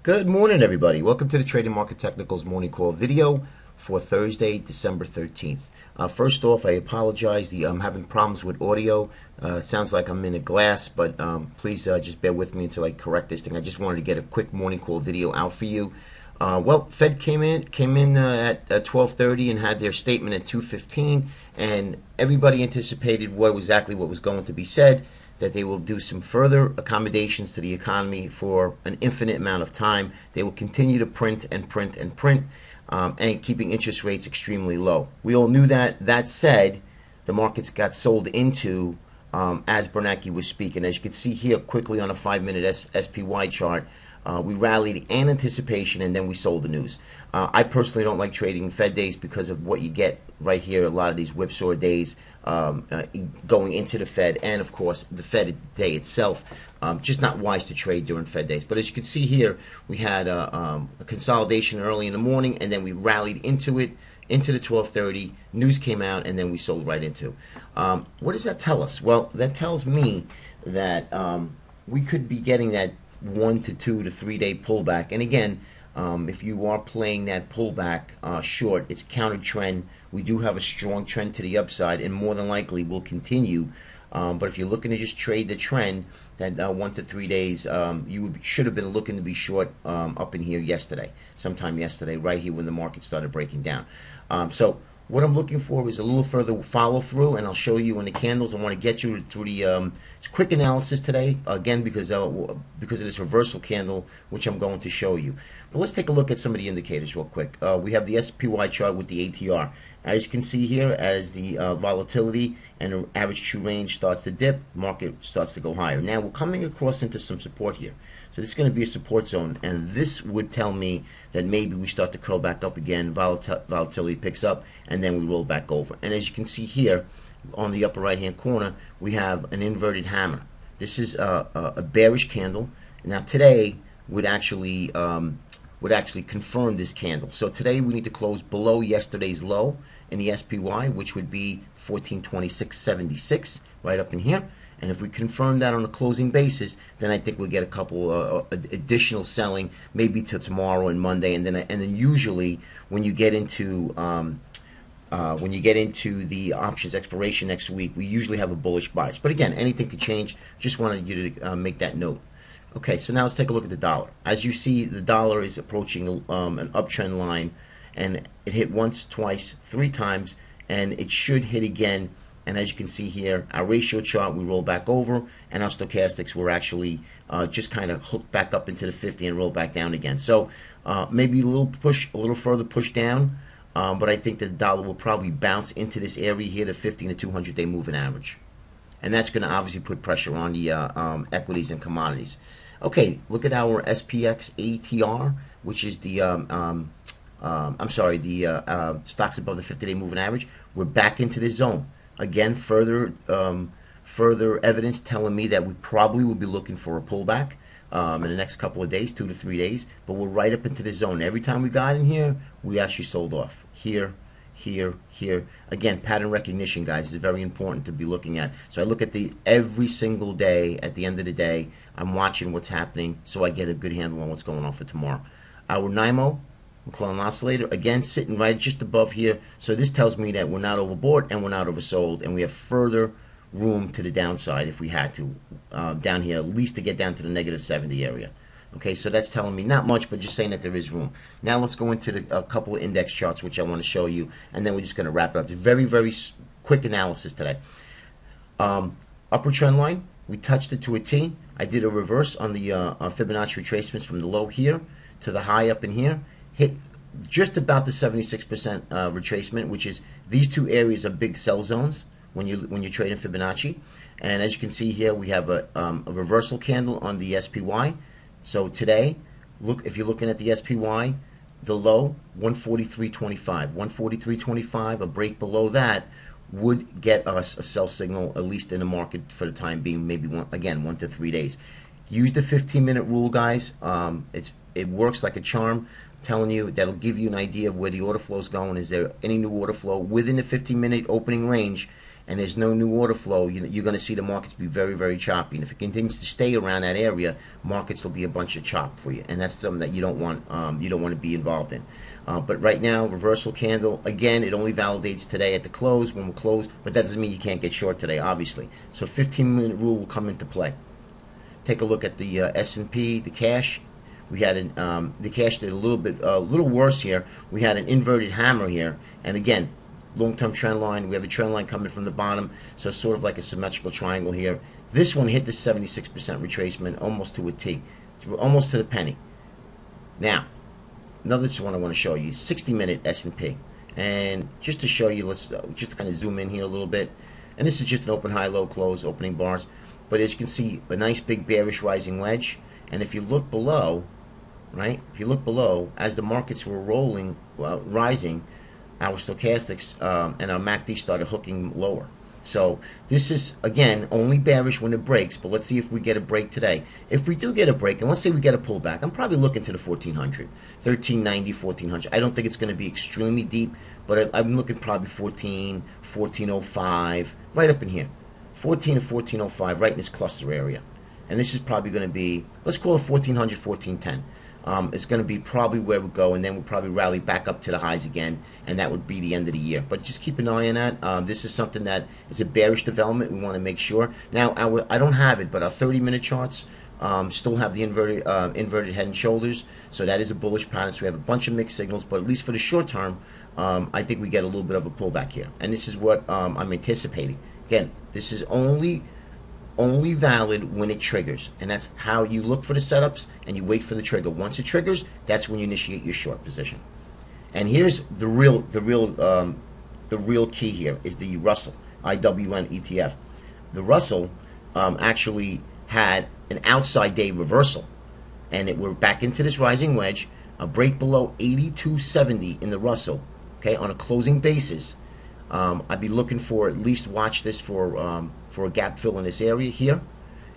Good morning, everybody. Welcome to the Trading Market Technicals morning call video for Thursday, December 13th. First off, I apologize. I'm having problems with audio. It sounds like I'm in a glass, but please just bear with me until I correct this thing. I just wanted to get a quick morning call video out for you. Well, Fed came in at 12:30 and had their statement at 2:15, and everybody anticipated exactly what was going to be said, that they will do some further accommodations to the economy for an infinite amount of time. They will continue to print and print and print, and keeping interest rates extremely low. We all knew that. That said, the markets got sold into as Bernanke was speaking. As you can see here quickly on a 5-minute SPY chart, we rallied in anticipation, and then we sold the news. I personally don't like trading Fed days because of what you get right here, a lot of these whipsaw days going into the Fed, and of course the Fed day itself. Just not wise to trade during Fed days. But as you can see here, we had a consolidation early in the morning, and then we rallied into it, into the 12:30. News came out, and then we sold right into. What does that tell us? Well, that tells me that we could be getting that 1 to 2 to 3 day pullback. And again, if you are playing that pullback short, it's counter trend. We do have a strong trend to the upside, and more than likely will continue. But if you're looking to just trade the trend, that 1 to 3 days, you should have been looking to be short up in here yesterday, sometime yesterday, right here when the market started breaking down. So what I'm looking for is a little further follow through, and I'll show you in the candles. I want to get you through the quick analysis today, again because of this reversal candle, which I'm going to show you. But let's take a look at some of the indicators real quick. We have the SPY chart with the ATR. As you can see here, as the volatility and the average true range starts to dip, market starts to go higher. Now we're coming across into some support here. So this is going to be a support zone, and this would tell me that maybe we start to curl back up again, volatility picks up, and then we roll back over. And as you can see here, on the upper right-hand corner, we have an inverted hammer. This is a bearish candle. Now today would actually confirm this candle. So today we need to close below yesterday's low in the SPY, which would be 1426.76, right up in here. And if we confirm that on a closing basis, then I think we'll get a couple additional selling, maybe till tomorrow and Monday, and then usually when you get into the options expiration next week, we usually have a bullish bias. But again, anything could change. Just wanted you to make that note. Okay, so now let's take a look at the dollar. As you see, the dollar is approaching an uptrend line, and it hit once, twice, 3 times, and it should hit again. And as you can see here, our ratio chart, we roll back over, and our stochastics were actually just kind of hooked back up into the 50 and roll back down again. So maybe a little further push down, but I think the dollar will probably bounce into this area here, the 50 and the 200-day moving average. And that's going to obviously put pressure on the equities and commodities. Okay, look at our SPX ATR, which is the stocks above the 50-day moving average. We're back into this zone. Again, further evidence telling me that we probably will be looking for a pullback in the next couple of days, 2 to 3 days. But we're right up into the zone. Every time we got in here, we actually sold off. Here, here, here. Again, pattern recognition, guys, is very important to be looking at. So I look at every single day. At the end of the day, I'm watching what's happening so I get a good handle on what's going on for tomorrow. Our NYMO, McClellan Oscillator, again sitting right just above here. So this tells me that we're not overbought and we're not oversold, and we have further room to the downside if we had to down here, at least to get down to the negative 70 area. Okay, so that's telling me not much, but just saying that there is room. Now let's go into a couple of index charts, which I want to show you, and then we're just going to wrap it up. It's very, very quick analysis today. Upper trend line, we touched it to a T. I did a reverse on the Fibonacci retracements from the low here to the high up in here. Hit just about the 76% retracement, which is these two areas are big sell zones when you're trading Fibonacci. And as you can see here, we have a reversal candle on the SPY. So today, look, if you're looking at the SPY, the low 143.25, 143.25, a break below that would get us a sell signal, at least in the market for the time being, maybe 1 to 3 days. Use the 15-minute rule, guys. It works like a charm. I'm telling you, that'll give you an idea of where the order flow is going. Is there any new order flow within the 15-minute opening range? And there's no new order flow, you're going to see the markets be very, very choppy. And if it continues to stay around that area, markets will be a bunch of chop for you, and that's something that you don't want. You don't want to be involved in. But right now, reversal candle again. It only validates today at the close when we close, but that doesn't mean you can't get short today, obviously. So 15-minute rule will come into play. Take a look at the S&P, the cash. We had the cash did a little worse here. We had an inverted hammer here, and again, long-term trend line. We have a trend line coming from the bottom, so sort of like a symmetrical triangle here. This one hit the 76% retracement almost to a T, almost to the penny. Now, another one I want to show you, 60-minute S&P. And just to show you, let's just kind of zoom in here a little bit. And this is just an open, high, low, close, opening bars. But as you can see, a nice big bearish rising wedge. And if you look below, right, if you look below, as the markets were rolling, rising, our stochastics and our MACD started hooking lower. So this is, again, only bearish when it breaks, but let's see if we get a break today. If we do get a break, and let's say we get a pullback, I'm probably looking to the 1400, 1390, 1400. I don't think it's going to be extremely deep, but I'm looking probably 14, 1405, right up in here. 14 to 1405, right in this cluster area. And this is probably going to be, let's call it 1400, 1410. It's going to be probably where we go, and then we'll probably rally back up to the highs again, and that would be the end of the year. But just keep an eye on that. This is something that is a bearish development. We want to make sure. Now, I don't have it, but our 30-minute charts still have the inverted head and shoulders, so that is a bullish pattern. So we have a bunch of mixed signals, but at least for the short term, I think we get a little bit of a pullback here, and this is what I'm anticipating. Again, this is only valid when it triggers, and that's how you look for the setups, and you wait for the trigger. Once it triggers, that's when you initiate your short position. And here's the real key here is the Russell IWN ETF. The Russell actually had an outside day reversal, and we're back into this rising wedge. A break below 82.70 in the Russell, okay, on a closing basis. I'd be looking for, at least watch this for a gap fill in this area here,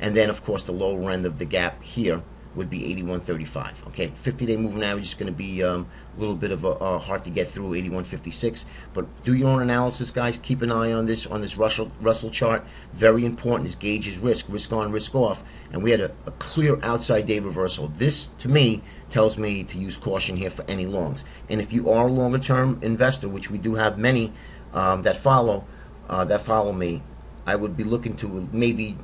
and then of course the lower end of the gap here would be 81.35. Okay, 50-day moving average is going to be a little bit of a hard to get through, 81.56. But do your own analysis, guys. Keep an eye on this Russell chart. Very important. This gauges risk on, risk off, and we had a clear outside day reversal. This, to me, tells me to use caution here for any longs. And if you are a longer term investor, which we do have many that follow me, I would be looking to maybe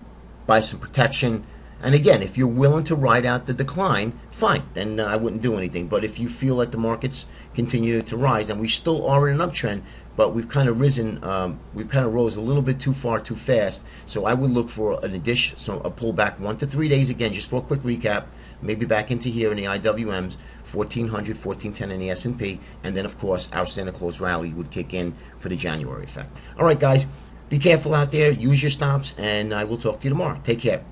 buy some protection. And again, if you're willing to ride out the decline, fine, then I wouldn't do anything. But if you feel like the markets continue to rise, and we still are in an uptrend, but we've kind of risen, we've kind of rose a little bit too far, too fast. So I would look for an addition, so a pullback 1 to 3 days again, just for a quick recap, maybe back into here in the IWMs, 1400, 1410 in the S&P, and then of course our Santa Claus rally would kick in for the January effect. All right, guys, be careful out there, use your stops, and I will talk to you tomorrow. Take care.